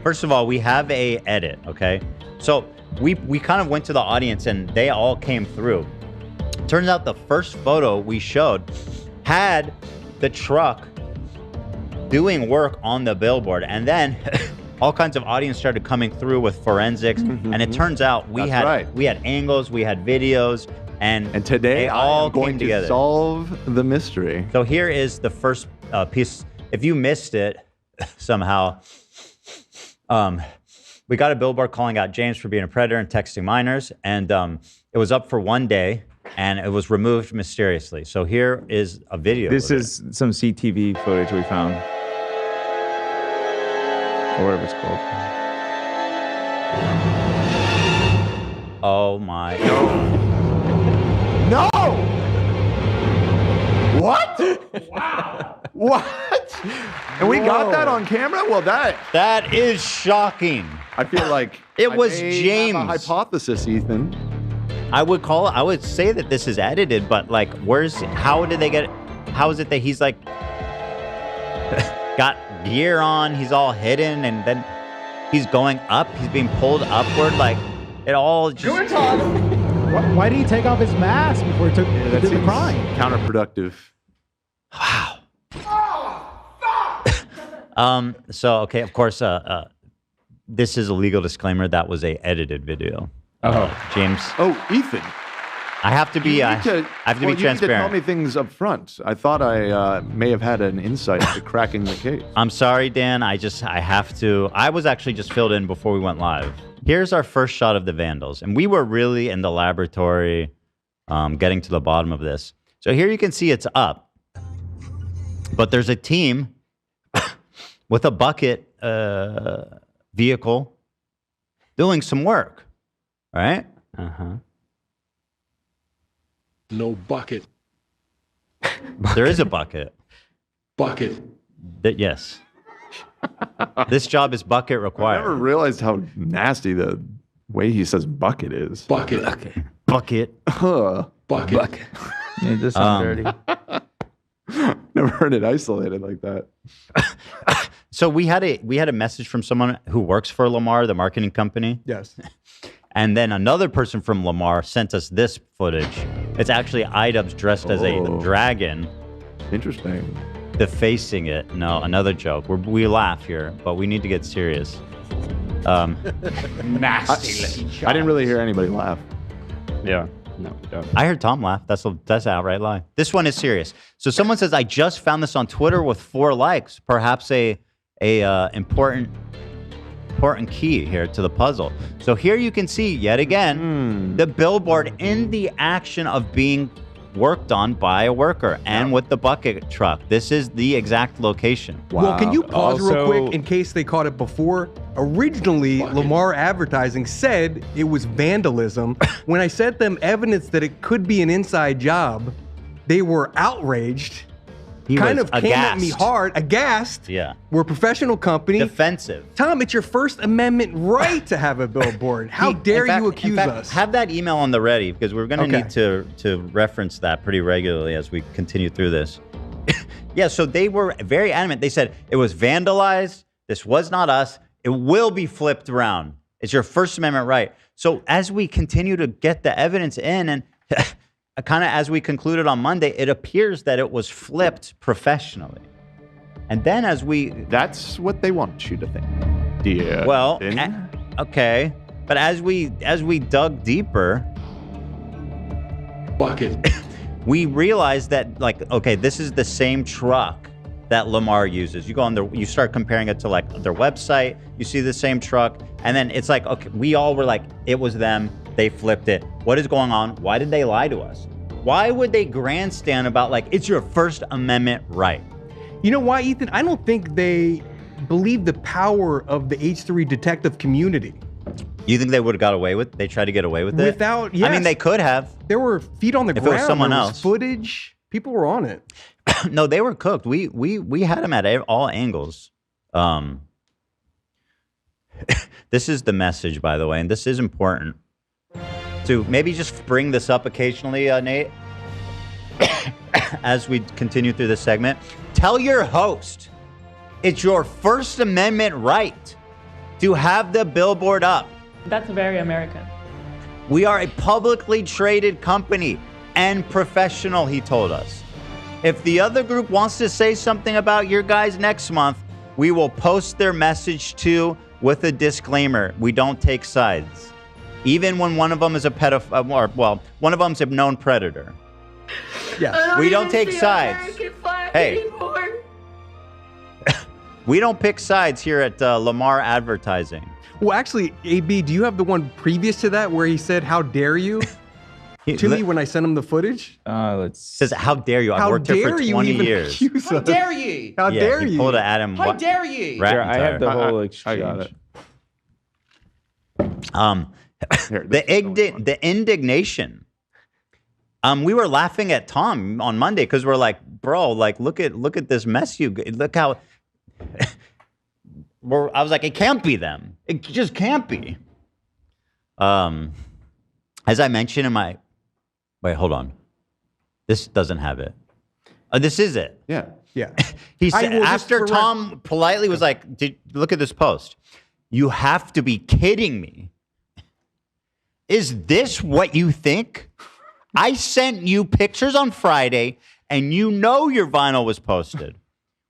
First of all, we have a edit, okay? So we kind of went to the audience and they all came through. Turns out the first photo we showed had the truck doing work on the billboard, and then all kinds of audience started coming through with forensics, and it turns out we had angles, we had videos, and today all I'm going came together. to solve the mystery. So here is the first piece. If you missed it somehow, we got a billboard calling out James for being a predator and texting minors, and it was up for 1 day, and it was removed mysteriously. So here is a video. This is some CTV footage we found. Or whatever it's called. Oh my. No! What? Wow. What? And we got that on camera? Well, that is shocking. I feel like it was may James. have a hypothesis, Ethan. I would say that this is edited, but like, how did they get it? How is it that he's like got gear on, he's all hidden, and then he's going up, he's being pulled upward, like it all just... Why did he take off his mask before he did the crime? Counterproductive. Wow. So, okay, of course, this is a legal disclaimer. That was a edited video. James. Oh, Ethan. I have to be. I have to be you transparent. Need to tell me things up front. I thought I may have had an insight into cracking the case. I'm sorry, Dan. I have to. I was actually just filled in before we went live. Here's our first shot of the vandals, and we were really in the laboratory, getting to the bottom of this. So here you can see it's up, but there's a team with a bucket vehicle doing some work. All right? No bucket. There is a bucket. Bucket. Yes. This job is bucket required. I never realized how nasty the way he says bucket is. Bucket. Bucket. Bucket. It does sound dirty. Never heard it isolated like that. So we had a message from someone who works for Lamar, the marketing company. Yes. And then another person from Lamar sent us this footage. It's actually iDubbbz dressed as a dragon. Interesting. Defacing it. No, another joke. We laugh here, but we need to get serious. Nasty. I didn't really hear anybody laugh. Yeah. No, we don't. I heard Tom laugh. That's an outright lie. This one is serious. So someone says, I just found this on Twitter with 4 likes. Perhaps a important key here to the puzzle. So here you can see yet again the billboard in the action of being worked on by a worker and with the bucket truck. This is the exact location. Wow. Well, can you pause real Also- quick in case they caught it before? Originally, Lamar Advertising said it was vandalism. When I sent them evidence that it could be an inside job, they were outraged. He Kind was of came at me aghast. hard, aghast. Yeah. We're a professional company. Defensive. Tom, it's your First Amendment right to have a billboard. How dare you accuse us? Have that email on the ready, because we're going to Okay. need to reference that pretty regularly as we continue through this. Yeah, so they were very adamant. They said it was vandalized. This was not us. It will be flipped around. It's your First Amendment right. So as we continue to get the evidence in, and kind of as we concluded on Monday, it appears that it was flipped professionally. And then as we... That's what they want you to think, dear. Well, Ethan. okay. But as we dug deeper... Bucket. We realized that, like, okay, this is the same truck that Lamar uses. You go on you start comparing it to like their website, you see the same truck, and then it's like, okay, we all were like, it was them, they flipped it. What is going on? Why did they lie to us? Why would they grandstand about like, it's your First Amendment right? You know why, Ethan? I don't think they believe the power of the H3 detective community. You think they would have got away with? They tried to get away with it? Without, yes. I mean, they could have. There were feet on the If it ground. was someone there else. footage. People were on it. No, they were cooked. We had them at all angles. This is the message, by the way, and this is important to maybe just bring this up occasionally, Nate, as we continue through this segment. Tell your host it's your First Amendment right to have the billboard up. That's very American. We are a publicly traded company and professional, he told us. If the other group wants to say something about your guys next month, we will post their message too with a disclaimer. We don't take sides. Even when one of them is a pedophile, or, well, one of them's a known predator. Yeah. We don't take sides. Hey. We don't pick sides here at Lamar Advertising. Well, actually, AB, do you have the one previous to that where he said, "How dare you?" to me when I sent him the footage? Let's. Says, how dare you? I've worked here for 20 years. How dare you? How dare he you? pulled a Adam. How dare you? Here, I have the whole I exchange. got it. Here, The indignation. We were laughing at Tom on Monday because we're like, bro, like look at this mess look how. I was like, it can't be them. It just can't be. As I mentioned in my, wait, hold on. This doesn't have it. This is it. Yeah. Yeah. He said will just after correct- Tom politely was like, look at this post. You have to be kidding me. Is this what you think? I sent you pictures on Friday and you know your vinyl was posted.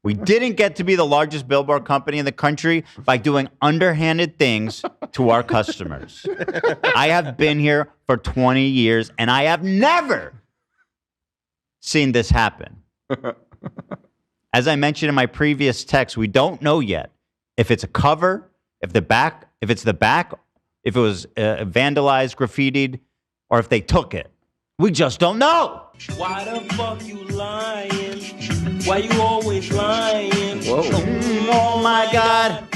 We didn't get to be the largest billboard company in the country by doing underhanded things to our customers. I have been here for 20 years and I have never seen this happen. As I mentioned in my previous text, we don't know yet if it's a cover, if it was vandalized, graffitied, or if they took it. We just don't know. Why the fuck you lying? Why you always lying? Whoa. Oh my God.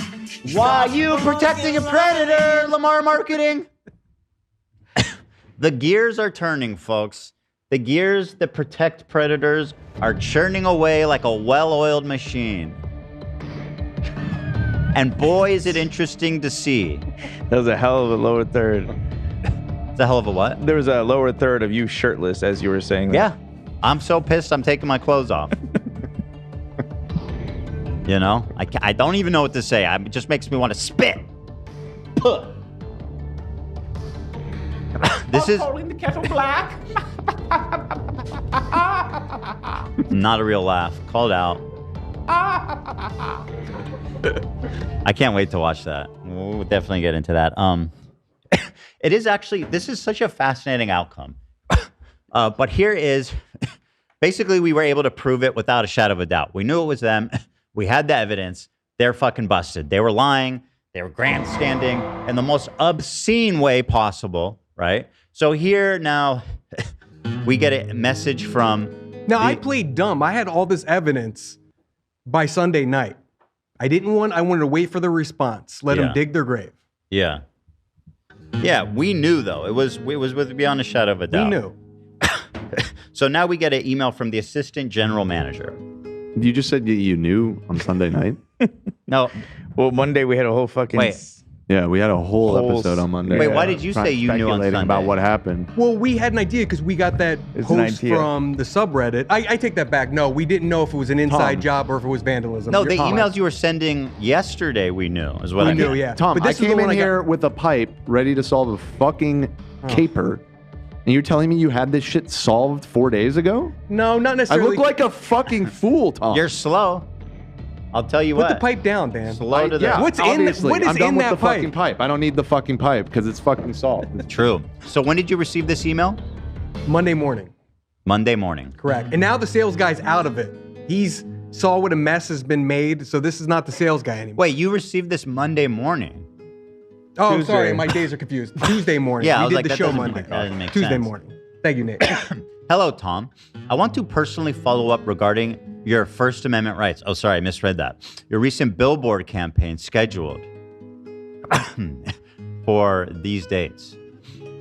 Why you protecting a predator, Lamar Marketing? The gears are turning, folks. The gears that protect predators are churning away like a well-oiled machine. And boy, is it interesting to see. That was a hell of a lower third. It's a hell of a what? There was a lower third of you shirtless as you were saying that. Yeah. I'm so pissed I'm taking my clothes off. You know? I don't even know what to say. It just makes me want to spit. Puh. This is Calling the kettle black. not a real laugh. Called out. I can't wait to watch that. We'll definitely get into that. It is actually, this is such a fascinating outcome. But here is, basically we were able to prove it without a shadow of a doubt. We knew it was them. We had the evidence. They're fucking busted. They were lying. They were grandstanding in the most obscene way possible, right? So here now, we get a message from... Now, I played dumb. I had all this evidence by Sunday night. I wanted to wait for the response. Let them dig their grave. Yeah. Yeah, we knew, though. It was with beyond a shadow of a doubt. We knew. So now we get an email from the assistant general manager. You just said you knew on Sunday night? No. Well, Monday we had a whole fucking... Wait. Yeah, we had a whole episode on Monday. Wait, why did you say you knew on Speculating Sunday? about what happened. Well, we had an idea because we got that It's an post idea. from the subreddit. I take that back. No, we didn't know if it was an inside Tom. job or if it was vandalism. No, You're the Tom. emails you were sending yesterday we knew, is what We I mean. knew, yeah. Tom, But I this is the came one in I got- here with a pipe ready to solve a fucking caper. And you're telling me you had this shit solved 4 days ago? No, not I necessarily. look like a fucking fool, Tom. You're slow. I'll tell you Put what. the pipe down, Dan. Slow to the... Yeah, What's in the- obviously. what is I'm done in with that the fucking pipe? pipe. I don't need the fucking pipe because it's fucking solved. True. So when did you receive this email? Monday morning. Monday morning. Correct. And now the sales guy's out of it. He's saw what a mess has been made, so this is not the sales guy anymore. Wait, you received this Monday morning? Oh, Tuesday. sorry, my days are confused. Tuesday morning. Yeah, I we was did like, the that show doesn't Monday. make- that doesn't make Tuesday sense. morning. Thank you, Nick. Hello, Tom. I want to personally follow up regarding your First Amendment rights. Oh, sorry, I misread that. Your recent Billboard campaign scheduled for these dates.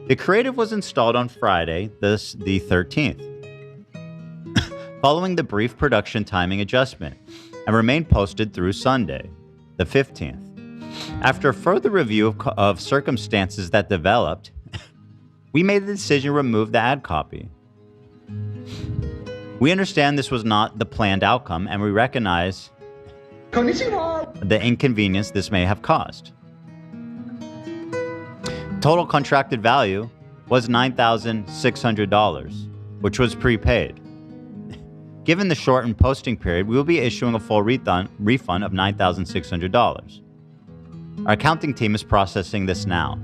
The creative was installed on Friday, the 13th, following the brief production timing adjustment, and remained posted through Sunday, the 15th. After further review of circumstances that developed, we made the decision to remove the ad copy. We understand this was not the planned outcome, and we recognize the inconvenience this may have caused. Total contracted value was $9,600, which was prepaid. Given the shortened posting period, we will be issuing a full refund of $9,600. Our accounting team is processing this now.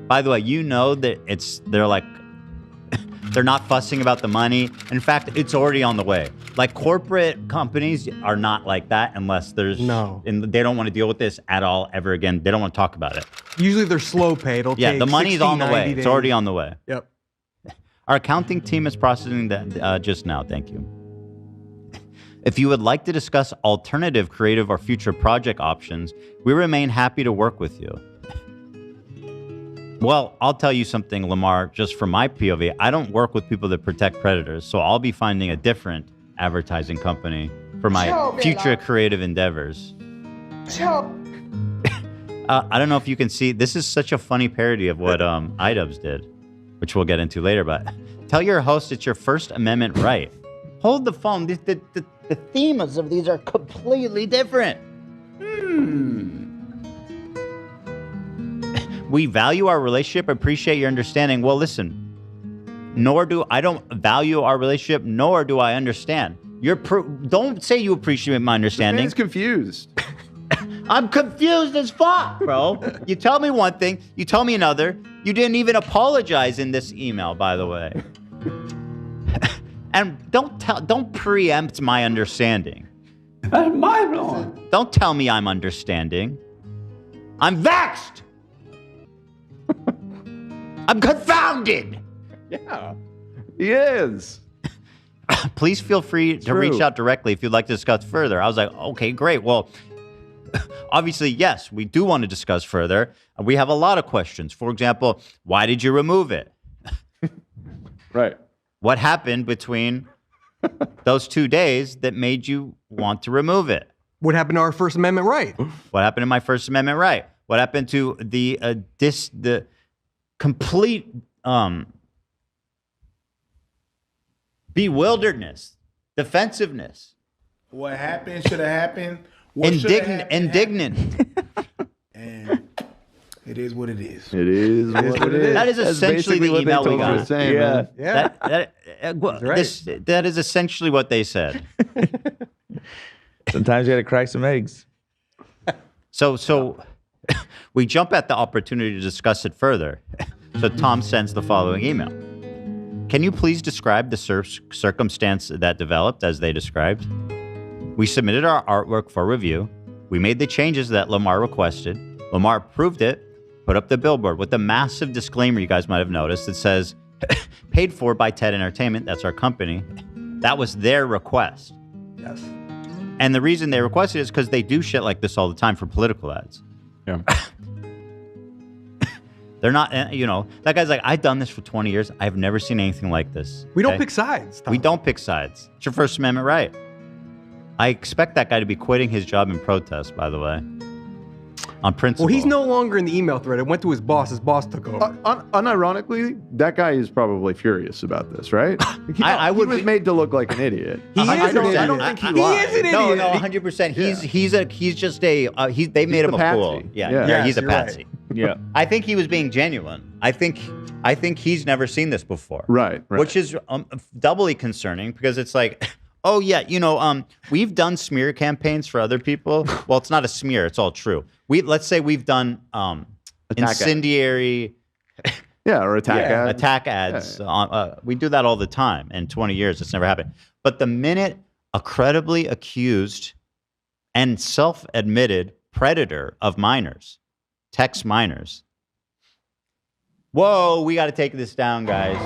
By the way, you know that they're not fussing about the money. In fact, it's already on the way. Like corporate companies are not like that unless there's and they don't want to deal with this at all ever again. They don't want to talk about it. Usually they're slow pay. It'll take the money's 60, on the way. 90 days. It's already on the way. Yep. Our accounting team is processing that just now. Thank you. If you would like to discuss alternative creative or future project options, we remain happy to work with you. Well, I'll tell you something, Lamar, just from my POV. I don't work with people that protect predators, so I'll be finding a different advertising company for my future creative endeavors. I don't know if you can see. This is such a funny parody of what iDubbbz did, which we'll get into later. But tell your host it's your First Amendment right. Hold the phone. The themes of these are completely different. We value our relationship, appreciate your understanding. Well, listen, I don't value our relationship, nor do I understand. Don't say you appreciate my understanding. He's confused. I'm confused as fuck, bro. You tell me one thing, you tell me another. You didn't even apologize in this email, by the way. And don't preempt my understanding. That's mind blowing. Don't tell me I'm understanding. I'm vexed. I'm confounded. Yeah, he is. Please feel free to reach out directly if you'd like to discuss further. I was like, okay, great. Well, obviously, yes, we do want to discuss further. We have a lot of questions. For example, why did you remove it? Right. What happened between those 2 days that made you want to remove it? What happened to our First Amendment right? What happened to my First Amendment right? What happened to the complete bewilderedness, defensiveness? What happened should have happened. What Indignant. And it is what it is. It is what it is. That is essentially the email we got. Saying, That is essentially what they said. Sometimes you got to crack some eggs. So we jump at the opportunity to discuss it further. So Tom sends the following email. Can you please describe the circumstance that developed as they described? We submitted our artwork for review. We made the changes that Lamar requested. Lamar approved it, put up the billboard with a massive disclaimer you guys might have noticed. It says, paid for by TED Entertainment. That's our company. That was their request. Yes. And the reason they requested it is because they do shit like this all the time for political ads. Yeah. They're not, that guy's like, I've done this for 20 years. I've never seen anything like this. We don't pick sides, Tom. We don't pick sides. It's your First Amendment right. I expect that guy to be quitting his job in protest, by the way. On principle. Well, he's no longer in the email thread. It went to his boss. His boss took over. Unironically, that guy is probably furious about this, right? He was made to look like an idiot. He is I don't an think he idiot. lied. He is an No, idiot. 100%. He's just a, they made him a fool. patsy. Yeah, he's a Yes, you're right. patsy. Yeah. I think he was being genuine. I think he's never seen this before. Right. Which is doubly concerning because it's like, oh yeah, we've done smear campaigns for other people. Well, it's not a smear; it's all true. Let's say we've done incendiary, or attack ads. We do that all the time. In 20 years, it's never happened. But the minute a credibly accused and self-admitted predator of minors, text minors. Whoa, we got to take this down, guys.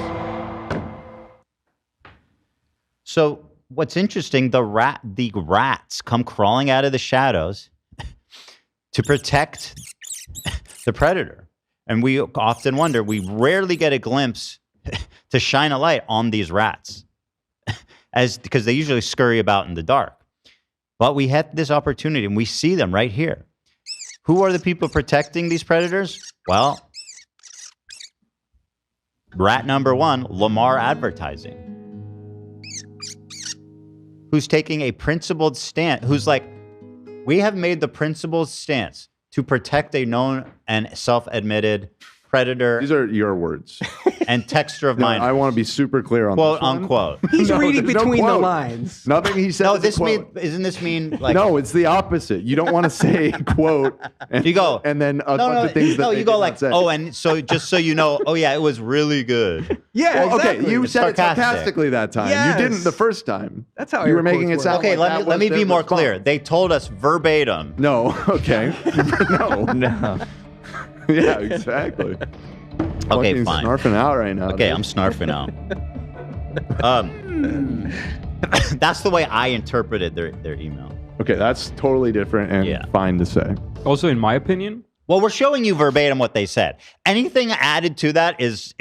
So what's interesting, the rats come crawling out of the shadows to protect the predator. And we often wonder, we rarely get a glimpse to shine a light on these rats because they usually scurry about in the dark. But we had this opportunity and we see them right here. Who are the people protecting these predators? Well, rat number one, Lamar Advertising. Who's taking a principled stance, who's like, we have made the principled stance to protect a known and self-admitted predator, These are your words. and texter of No, mine. I want to be super clear on Quote this one. unquote. He's No, reading there's no between the quote. lines. Nothing he said. No, is a this quote. isn't this mean like No, it's the opposite. You don't want to say quote. And, You go, and then a bunch of things that no, they you go did like, not say. oh, and so just so you know, oh yeah, it was really good. Yeah, Well, exactly. okay, you It's said sarcastic. it sarcastically that time. Yes. You didn't the first time. That's how you air were making quotes it sound. work. Okay, like let that me was be their more response. clear. They told us verbatim. No. Okay. No. No. Yeah. Exactly. Okay, Fucking fine. Snarfing out right now. Okay, dude. I'm snarfing out. That's the way I interpreted their email. Okay, that's totally different and Yeah. fine to say. Also, in my opinion, Well, we're showing you verbatim what they said. Anything added to that is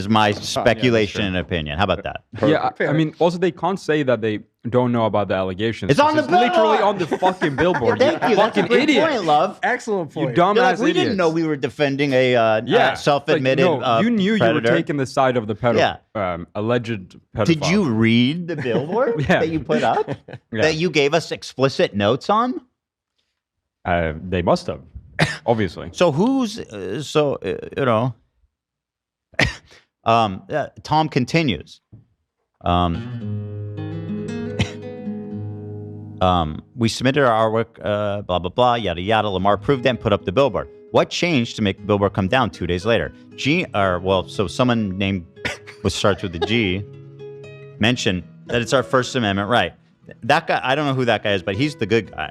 my speculation and opinion. How about that? yeah, I mean, also they can't say that they don't know about the allegations. It's on the literally billboard! on the fucking billboard. Thank you. That's a fucking great idiot. point, love. Excellent You point. They're dumbass like, we idiots. didn't know we were defending a self-admitted Like, no, you knew predator. you were taking the side of the alleged pedophile. Did you read the billboard Yeah. that you put up? Yeah. That you gave us explicit notes on? They must have, obviously. So who's Tom continues. We submitted our artwork, blah blah blah, yada yada. Lamar approved it and put up the billboard. What changed to make the billboard come down 2 days later? So someone named which starts with a G mentioned that it's our First Amendment right. That guy, I don't know who that guy is, but he's the good guy.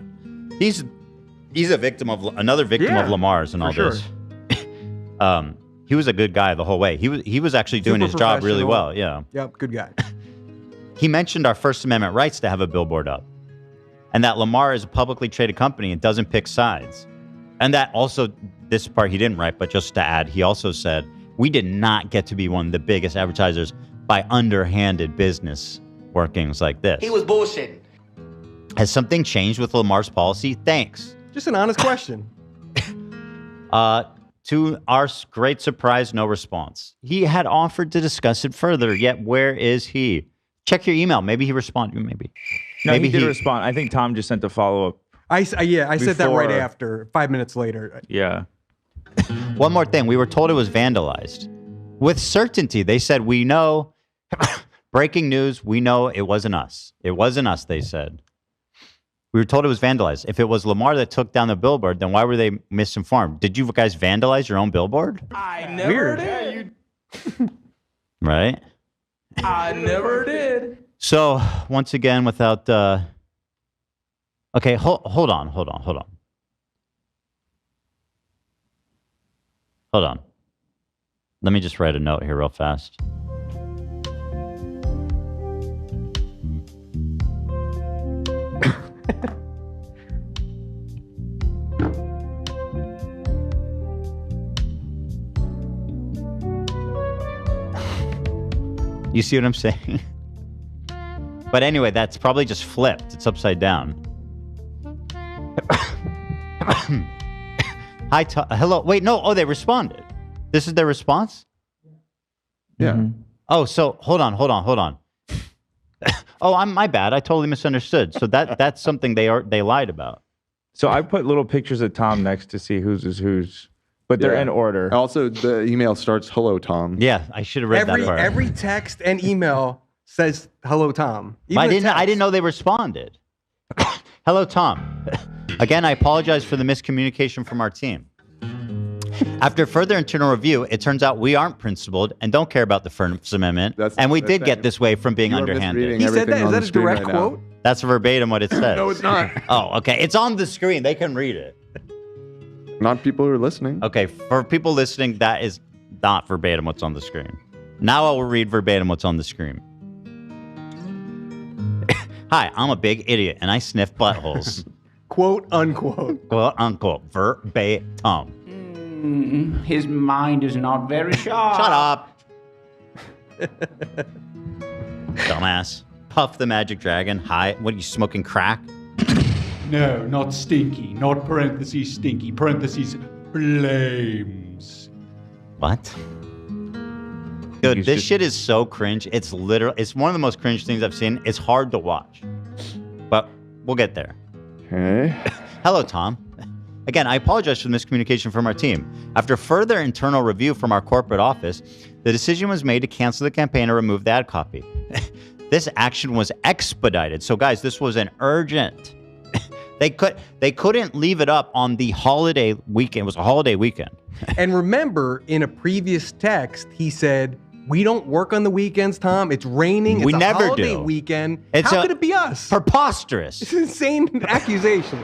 He's a victim of another victim of Lamar's and all for this. He was a good guy the whole way. He was actually doing Super his job really professional. well. Yeah. Yep, good guy. He mentioned our First Amendment rights to have a billboard up, and that Lamar is a publicly traded company and doesn't pick sides. And that also, this part he didn't write, but just to add, he also said, we did not get to be one of the biggest advertisers by underhanded business workings like this. He was bullshitting. Has something changed with Lamar's policy? Thanks. Just an honest question. To our great surprise, no response. He had offered to discuss it further, yet where is he? Check your email. Maybe he responded. Maybe. No, Maybe he did respond. I think Tom just sent a follow up. I said that right Before- after, 5 minutes later. Yeah. One more thing. We were told it was vandalized. With certainty, they said, we know. Breaking news, we know it wasn't us. It wasn't us, they said. We were told it was vandalized. If it was Lamar that took down the billboard, then why were they misinformed? Did you guys vandalize your own billboard? I never did. Right? I never did. So, once again, without... Okay, hold on. Hold on. Let me just write a note here real fast. You see what I'm saying? But anyway, that's probably just flipped. It's upside down. Hi, hello. Wait, no. Oh, they responded. This is their response? Yeah. Mm-hmm. Oh, so hold on. Oh, my bad. I totally misunderstood. So that's something they lied about. So I put little pictures of Tom next to see whose is whose, but they're Yeah. in order. Also, the email starts, "Hello, Tom." Yeah, I should have read that part. Every text and email says hello, Tom. Even I the didn't text. know they responded. Hello, Tom. Again, I apologize for the miscommunication from our team. After further internal review, it turns out we aren't principled and don't care about the First Amendment, and we did get this way from being You are underhanded. misreading He said everything that? Is on that the a screen direct right now. quote? That's verbatim what it says. No, it's not. Oh, okay. It's on the screen. They can read it. Not people who are listening. Okay, for people listening, that is not verbatim what's on the screen. Now I will read verbatim what's on the screen. Hi, I'm a big idiot and I sniff buttholes. Quote unquote. Quote unquote. Verbatim. His mind is not very sharp. Shut up. Dumbass. Puff the Magic Dragon. Hi. What are you smoking crack? No, not stinky. Not parentheses stinky. Parentheses flames. What? Dude, this shit is so cringe. It's one of the most cringe things I've seen. It's hard to watch. But we'll get there. Okay. Hello, Tom. Again, I apologize for the miscommunication from our team. After further internal review from our corporate office, the decision was made to cancel the campaign and remove the ad copy. This action was expedited. So, guys, this was an urgent. They couldn't leave it up on the holiday weekend. It was a holiday weekend. And remember, in a previous text, he said, "We don't work on the weekends, Tom. It's raining. It's We never a holiday do. weekend. It's How could it be us?" Preposterous. It's an insane accusation.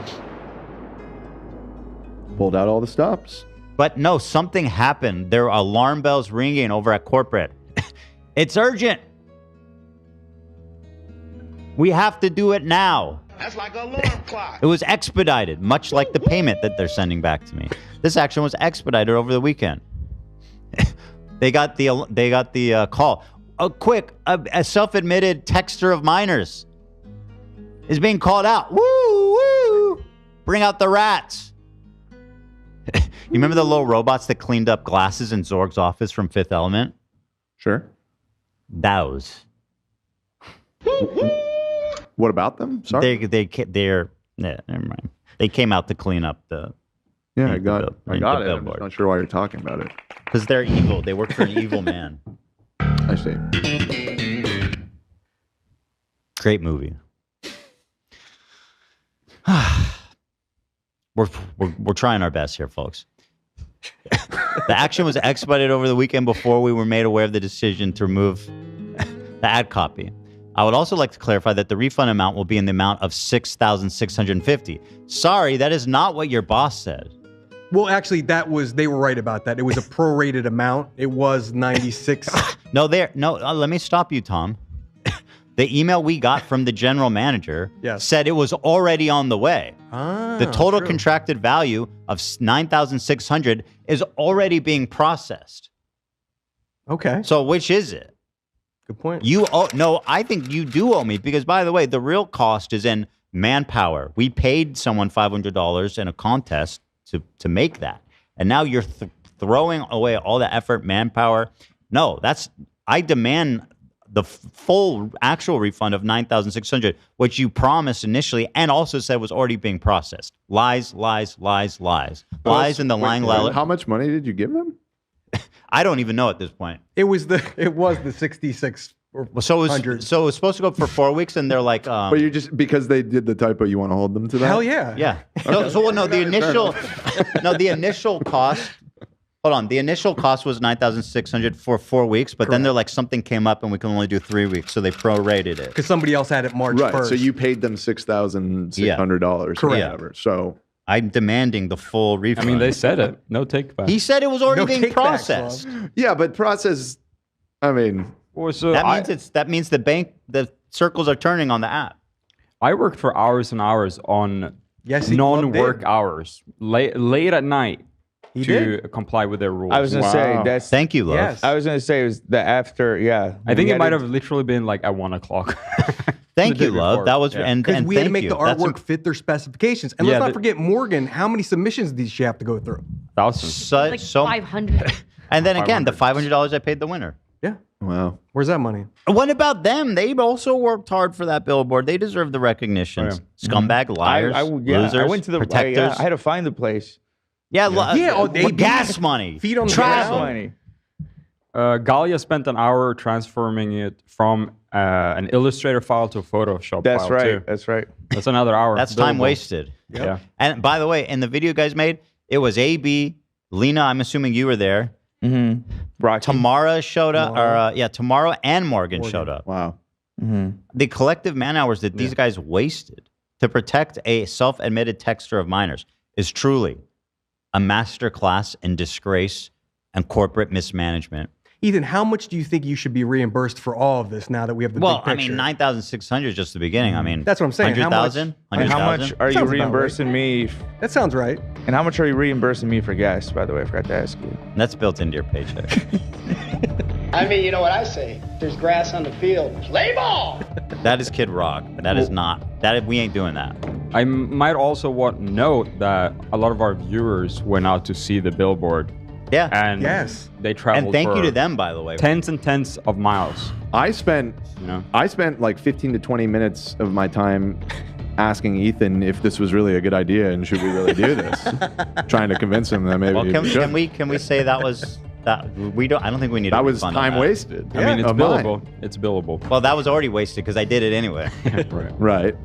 Pulled out all the stops. But no, something happened. There are alarm bells ringing over at corporate. It's urgent. We have to do it now. That's like an alarm clock. It was expedited, much like the payment that they're sending back to me. This action was expedited over the weekend. They got the call. Oh, quick! A self-admitted texter of minors is being called out. Woo woo! Bring out the rats. You remember the little robots that cleaned up glasses in Zorg's office from Fifth Element? Sure. Those. What about them? Sorry. They're never mind. They came out to clean up the. Yeah, I got it. the I'm just Billboard. not sure why you're talking about it. Because they're evil. They work for an evil man. I see. Great movie. We're trying our best here, folks. The action was expedited over the weekend before we were made aware of the decision to remove the ad copy. I would also like to clarify that the refund amount will be in the amount of $6,650. Sorry, that is not what your boss said. Well, actually, they were right about that. It was a prorated amount. It was 96. Let me stop you, Tom. The email we got from the general manager said it was already on the way. The total contracted value of $9,600 is already being processed. Okay. So which is it? Good point. No, I think you do owe me because, by the way, the real cost is in manpower. We paid someone $500 in a contest to make that, and now you're throwing away all the effort, manpower. No, I demand the full actual refund of $9,600, which you promised initially and also said was already being processed. Lies, lies, lies, lies, lies, and the lying. How much money did you give them? I don't even know at this point. It was the 66. So it was supposed to go for 4 weeks, and they're like, but you just because they did the typo, you want to hold them to that? Hell yeah. Yeah. The initial cost. Hold on. The initial cost was $9,600 for 4 weeks, but then they're like, something came up and we can only do 3 weeks, so they prorated it. Because somebody else had it March 1st. Right. So you paid them $6,600. Correct. Whatever. So I'm demanding the full refund. I mean, they said it. No take back. He said it was already being processed. Yeah, but process. I mean, that means the circles are turning on the app. I worked for hours and hours on non-work hours, late at night to comply with their rules. I was gonna say that's. Thank you, love. Yes. I was gonna say it was the after. Yeah, I think it might have literally been like at 1 o'clock. Thank you, love. That was and Because we had to make the That's artwork fit their specifications. And let's not forget, Morgan, how many submissions did she have to go through? Thousands. Like 500. And then again, the $500 I paid the winner. Yeah. wow. Where's that money? What about them? They also worked hard for that billboard. They deserve the recognition. Scumbag, liars, losers, I went to the protectors. I had to find the place. Gas money. Feet on the travel. ground. Galia spent an hour transforming it from an Illustrator file to a Photoshop That's file. right. Too. That's right. That's another hour. That's time billable. wasted. Yeah. And by the way, in the video you guys made, it was AB, Lena, I'm assuming you were there. Mm-hmm. Rocky. Tamara showed up, Tamara and Morgan showed up. Wow. Mm-hmm. The collective man hours that these guys wasted to protect a self-admitted texter of minors is truly a masterclass in disgrace and corporate mismanagement. Ethan, how much do you think you should be reimbursed for all of this now that we have the big picture? I mean, $9,600 is just the beginning. I mean, that's what I'm saying. 100,000? And how much are you reimbursing me? That sounds right. And how much are you reimbursing me for gas, by the way? I forgot to ask you. That's built into your paycheck. I mean, you know what I say? There's grass on the field. Play ball! That is Kid Rock. That is not. We ain't doing that. I might also note that a lot of our viewers went out to see the billboard. Yeah. And they traveled. And thank you to them, by the way. Tens and tens of miles. I spent like 15 to 20 minutes of my time asking Ethan if this was really a good idea and should we really do this, trying to convince him that maybe. Well, we should. can we say that was that we don't? I don't think we need. That a was refund on time that. wasted. I mean, it's of mine. billable. It's billable. Well, that was already wasted because I did it anyway. Right.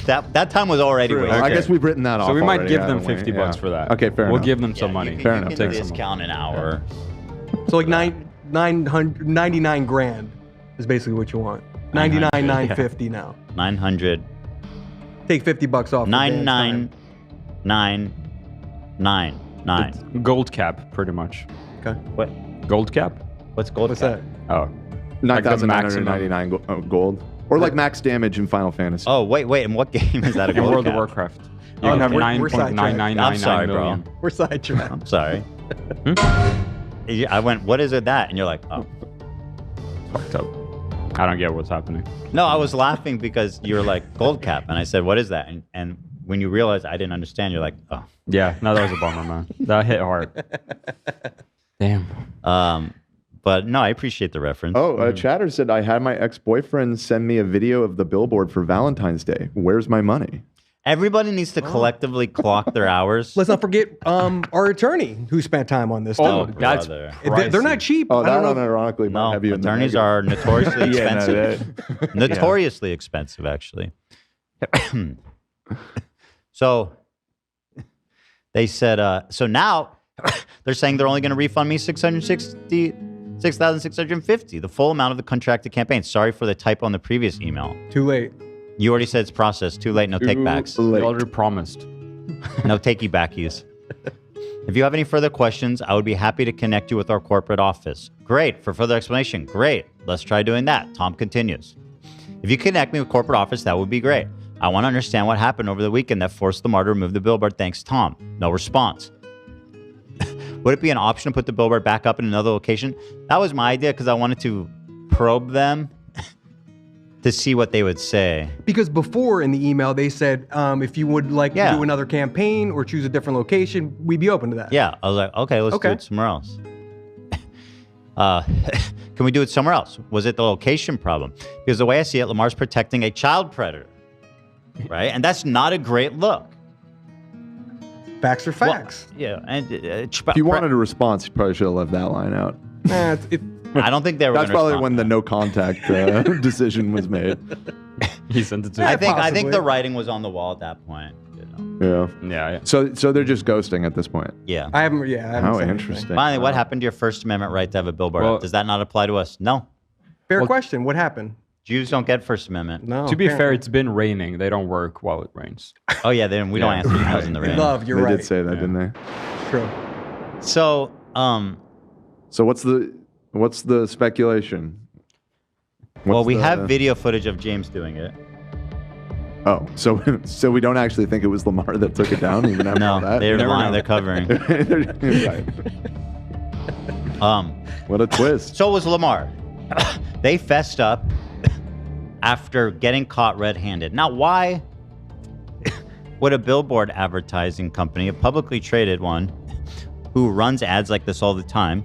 that time was already wasted. I guess we've written that off. So we might already, give them haven't we? 50 bucks for that. Okay, fair enough. We'll give them some money. You Fair can enough. Take Take some discount an hour. So like 99 grand is basically what you want. 950 now. 900. Take 50 bucks off. 99999. It's gold cap, pretty much. Okay. What? Gold cap? What's gold? What's cap? that? Oh. Like the 9,999 gold. Or like max damage in Final Fantasy. Oh wait. In what game is that a In gold World cap? of Warcraft. You Oh, can have we're sidetracked. 9.9999 I'm sorry, bro. million. We're sidetracked. I'm sorry. I went, what is it that? And you're like, oh. Fucked up. I don't get what's happening. No, I was laughing because you were like, gold cap. And I said, what is that? And when you realized I didn't understand, you're like, oh. Yeah, no, that was a bummer, man. That hit hard. Damn. But no, I appreciate the reference. Oh, Chatter said, I had my ex-boyfriend send me a video of the billboard for Valentine's Day. Where's my money? Everybody needs to collectively clock their hours. Let's not forget our attorney who spent time on this. Oh, too. that's They're not cheap. Oh, I that don't know. ironically might No, have you in the attorneys negative. are notoriously expensive. Yeah. Notoriously expensive, actually. So they said, so now they're saying they're only going to refund me $666,650, the full amount of the contracted campaign. Sorry for the typo on the previous email. Too late. You already said it's processed. Too late. No takebacks. We already promised. No takey-backies. If you have any further questions, I would be happy to connect you with our corporate office. Great. For further explanation, great. Let's try doing that. Tom continues. If you connect me with corporate office, that would be great. I want to understand what happened over the weekend that forced Lamar to remove the billboard. Thanks, Tom. No response. Would it be an option to put the billboard back up in another location? That was my idea because I wanted to probe them to see what they would say. Because before in the email, they said if you would like Yeah. to do another campaign or choose a different location, we'd be open to that. Yeah, I was like, okay, let's do it somewhere else. Can we do it somewhere else? Was it the location problem? Because the way I see it, Lamar's protecting a child predator, right? And that's not a great look. Facts are facts. Well, yeah, and If you wanted a response, you probably should have left that line out. I don't think they were. That's gonna probably respond. when the no contact decision was made. He sent it to I think the writing was on the wall at that point. You know? Yeah. So they're just ghosting at this point. Yeah. I haven't said anything. Interesting. Finally, what happened to your First Amendment right to have a billboard Well- up? Does that not apply to us? No. Fair question. What happened? Jews don't get First Amendment. No. To be fair, apparently. it's been raining. They don't work while it rains. Oh yeah, we don't answer emails in the rain. Love, you're They right. did say that, didn't they? True. So, So what's the speculation? well, What's we the- have video footage of James doing it. Oh, so we don't actually think it was Lamar that took it down, even after all No, that. they're never lying. know. They're covering. What a twist. So was Lamar. They fessed up after getting caught red-handed. Now, why would a billboard advertising company, a publicly traded one, who runs ads like this all the time,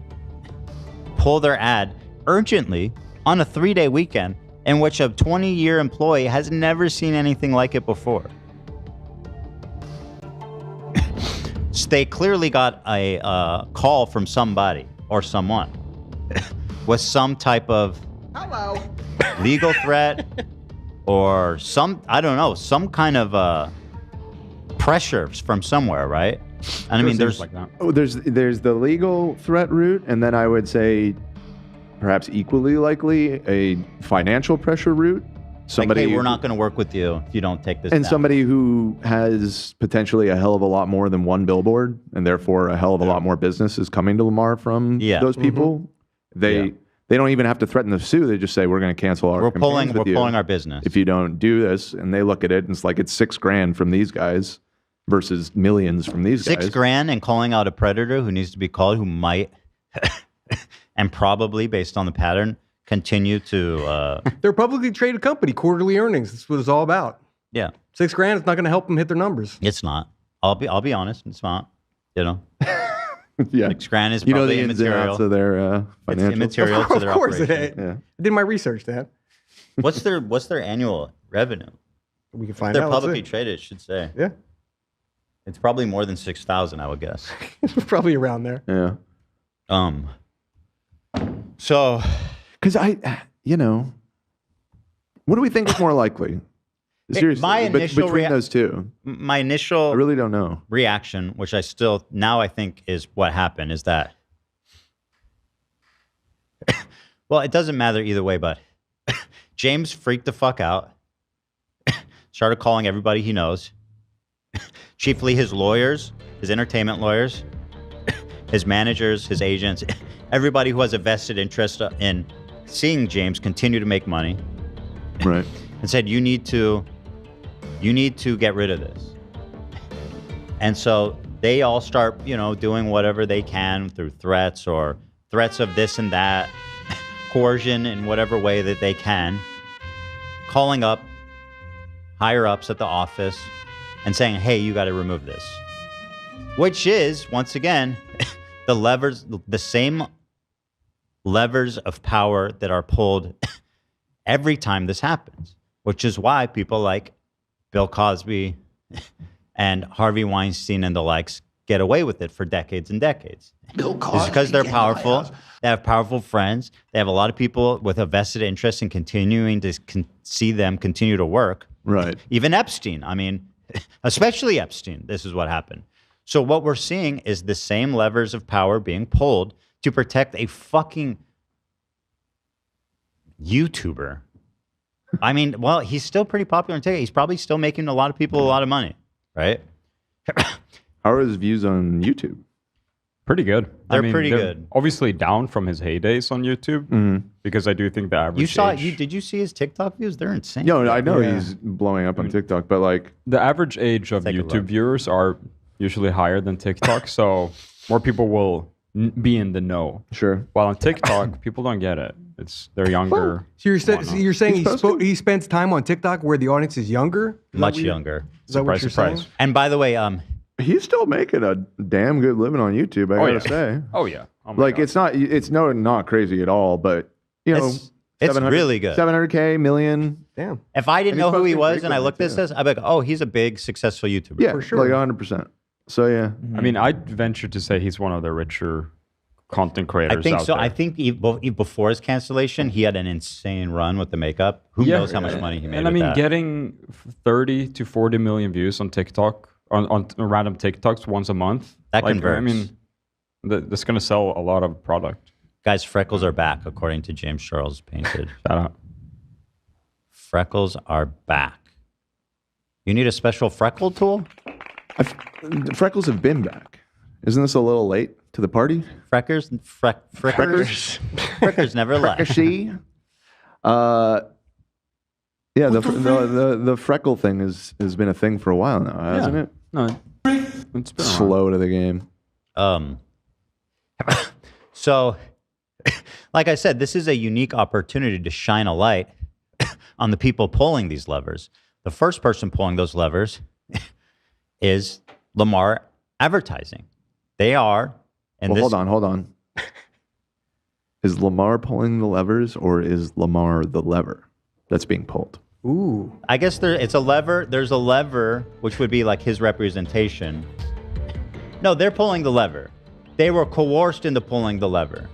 pull their ad urgently on a 3-day weekend in which a 20-year employee has never seen anything like it before? So they clearly got a call from somebody or someone with some type of legal threat or some kind of pressure from somewhere, right? And I mean, there's like that. Oh, there's the legal threat route, and then I would say, perhaps equally likely, a financial pressure route. Somebody, like, hey, we're not going to work with you if you don't take this. And down. somebody who has potentially a hell of a lot more than one billboard, and therefore a hell of a lot more business is coming to Lamar from those people. They don't even have to threaten to sue. They just say, we're going to cancel our campaigns with you pulling our business if you don't do this. And they look at it and it's like, it's $6,000 from these guys versus millions from these guys. $6,000 and calling out a predator who needs to be called, who might and probably, based on the pattern, continue to They're a publicly traded company, quarterly earnings. That's what it's all about. Yeah. $6,000 is not going to help them hit their numbers. It's not. I'll be honest, it's not. You know. Yeah. $6,000 is you know probably the ins and immaterial. outs of their It's financials. immaterial to their Of course, operation. I did my research, Dad. What's their annual revenue? We can find They're out. Let's publicly see. traded, it should say. Yeah. It's probably more than 6,000, I would guess. Probably around there. Yeah. So, because what do we think is more likely? Seriously, my initial between those two, my initial I really don't know. reaction, which I still now I think is what happened, is that well, it doesn't matter either way, but James freaked the fuck out, started calling everybody he knows, chiefly his lawyers, his entertainment lawyers, his managers, his agents, everybody who has a vested interest in seeing James continue to make money, right? And said, you need to get rid of this. And so they all start, doing whatever they can through threats or threats of this and that, coercion in whatever way that they can, calling up higher ups at the office and saying, hey, you got to remove this. Which is, once again, the same levers of power that are pulled every time this happens, which is why people like Bill Cosby and Harvey Weinstein and the likes get away with it for decades and decades. Bill Cosby. It's because they're powerful. They have powerful friends. They have a lot of people with a vested interest in continuing to see them continue to work. Right. Even Epstein. I mean, especially Epstein. This is what happened. So what we're seeing is the same levers of power being pulled to protect a fucking YouTuber. I mean, well, he's still pretty popular on TikTok. He's probably still making a lot of people a lot of money, right? How are his views on YouTube? Pretty good. They're pretty good. Obviously down from his heydays on YouTube because I do think the average Did you see his TikTok views? They're insane. No, I know he's blowing up on TikTok, but like the average age of YouTube viewers are usually higher than TikTok, so more people will be in the know. Sure. While on TikTok, people don't get it. They're younger. So you're saying he spends time on TikTok where the audience is younger? Much younger. Is that what you're saying? And by the way, he's still making a damn good living on YouTube, I gotta say. Oh yeah. Oh like God. it's not crazy at all, but it's really good. 700K, million. Damn. If I didn't know who he was and I looked at too. this, I'd be like, oh, he's a big, successful YouTuber. Yeah, for sure. like 100%. So yeah. I mean, I'd venture to say he's one of the richer content creators I think out so. there. I think before his cancellation, he had an insane run with the makeup. Who knows how much money he made And I mean, that. getting 30 to 40 million views on TikTok, on random TikToks once a month. That I converts. mean, that's going to sell a lot of product. Guys, freckles are back, according to James Charles Painted. Shout out. Freckles are back. You need a special freckle tool? Freckles have been back. Isn't this a little late to the party? Frickers never left. Freckashy. Yeah, the freckle thing has been a thing for a while now, hasn't it? No, it's been slow to the game. So, like I said, this is a unique opportunity to shine a light on the people pulling these levers. The first person pulling those levers is Lamar Advertising. They are. And hold on. Is Lamar pulling the levers, or is Lamar the lever that's being pulled? Ooh. I guess it's a lever. There's a lever, which would be like his representation. No, they're pulling the lever. They were coerced into pulling the lever.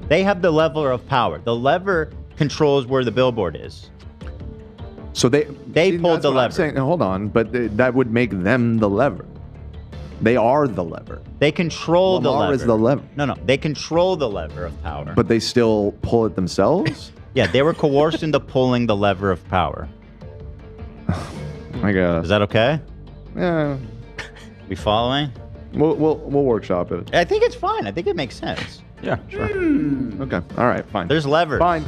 They have the lever of power. The lever controls where the billboard is. So they pulled the lever. Saying, hold on, but that would make them the lever. They are the lever. They control the lever. Lamar is the lever. No. They control the lever of power. But they still pull it themselves? Yeah, they were coerced into pulling the lever of power. I guess. Is that okay? Yeah. We following? We'll workshop it. I think it's fine. I think it makes sense. Yeah, sure. Okay. All right. Fine. There's levers. Fine.